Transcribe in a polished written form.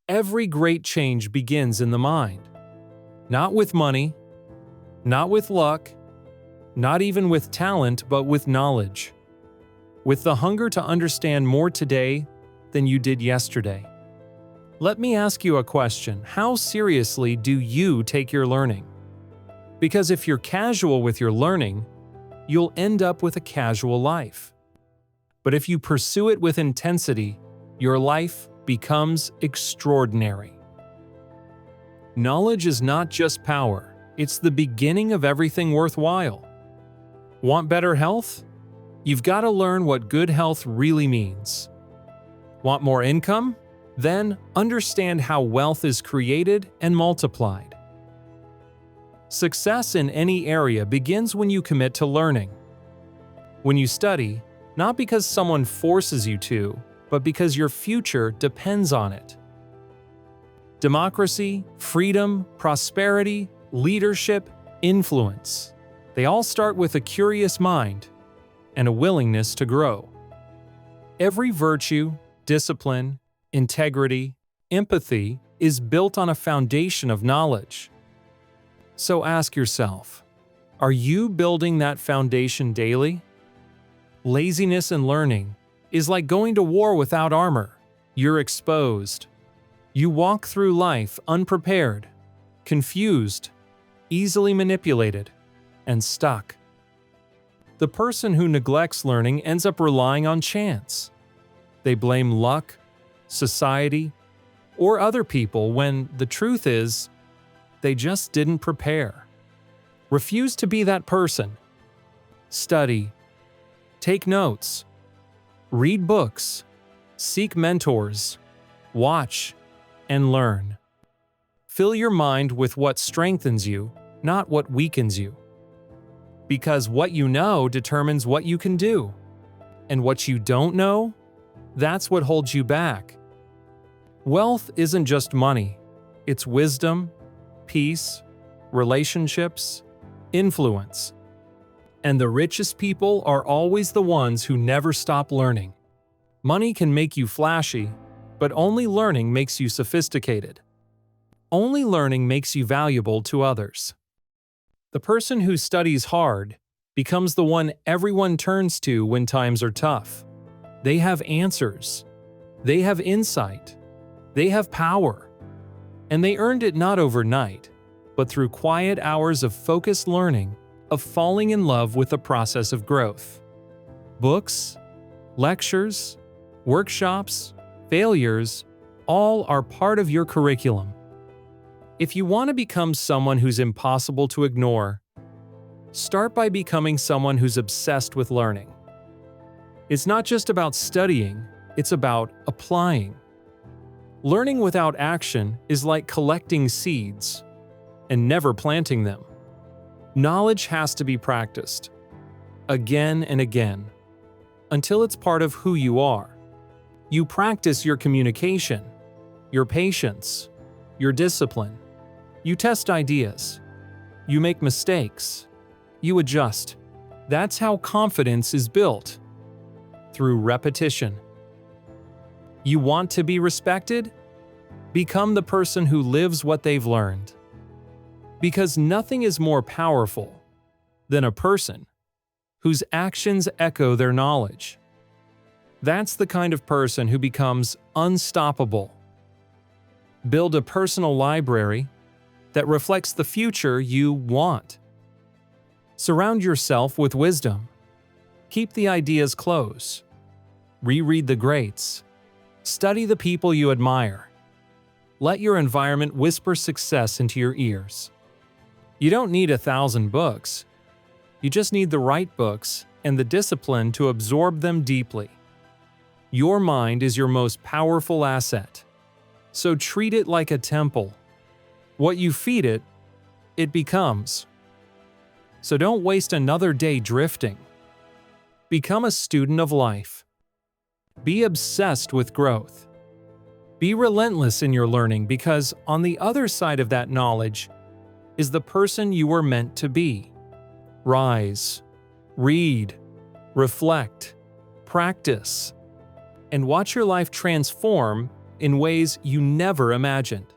Every great change begins in the mind. Not with money, not with luck, not even with talent, but with knowledge. With the hunger to understand more today than you did yesterday. Let me ask you a question. How seriously do you take your learning? Because if you're casual with your learning, you'll end up with a casual life. But if you pursue it with intensity, your life becomes extraordinary. Knowledge is not just power, it's the beginning of everything worthwhile. Want better health? You've got to learn what good health really means. Want more income? Then understand how wealth is created and multiplied. Success in any area begins when you commit to learning. When you study, not because someone forces you to, but because your future depends on it. Democracy, freedom, prosperity, leadership, influence. They all start with a curious mind and a willingness to grow. Every virtue, discipline, integrity, empathy is built on a foundation of knowledge. So ask yourself, are you building that foundation daily? Laziness in learning is like going to war without armor. You're exposed. You walk through life unprepared, confused, easily manipulated, and stuck. The person who neglects learning ends up relying on chance. They blame luck, society, or other people when the truth is, they just didn't prepare. Refuse to be that person. Study. Take notes. Read books, seek mentors, watch, and learn. Fill your mind with what strengthens you, not what weakens you. Because what you know determines what you can do. And what you don't know, that's what holds you back. Wealth isn't just money. It's wisdom, peace, relationships, influence. And the richest people are always the ones who never stop learning. Money can make you flashy, but only learning makes you sophisticated. Only learning makes you valuable to others. The person who studies hard becomes the one everyone turns to when times are tough. They have answers. They have insight. They have power. And they earned it not overnight, but through quiet hours of focused learning, of falling in love with the process of growth. Books, lectures, workshops, failures, all are part of your curriculum. If you want to become someone who's impossible to ignore, start by becoming someone who's obsessed with learning. It's not just about studying, it's about applying. Learning without action is like collecting seeds and never planting them. Knowledge has to be practiced, again and again, until it's part of who you are. You practice your communication, your patience, your discipline. You test ideas. You make mistakes. You adjust. That's how confidence is built, through repetition. You want to be respected? Become the person who lives what they've learned. Because nothing is more powerful than a person whose actions echo their knowledge. That's the kind of person who becomes unstoppable. Build a personal library that reflects the future you want. Surround yourself with wisdom. Keep the ideas close. Reread the greats. Study the people you admire. Let your environment whisper success into your ears. You don't need 1,000 books. You just need the right books and the discipline to absorb them deeply. Your mind is your most powerful asset, so treat it like a temple. What you feed it, it becomes. So don't waste another day drifting. Become a student of life. Be obsessed with growth. Be relentless in your learning because on the other side of that knowledge is the person you were meant to be. Rise, read, reflect, practice, and watch your life transform in ways you never imagined.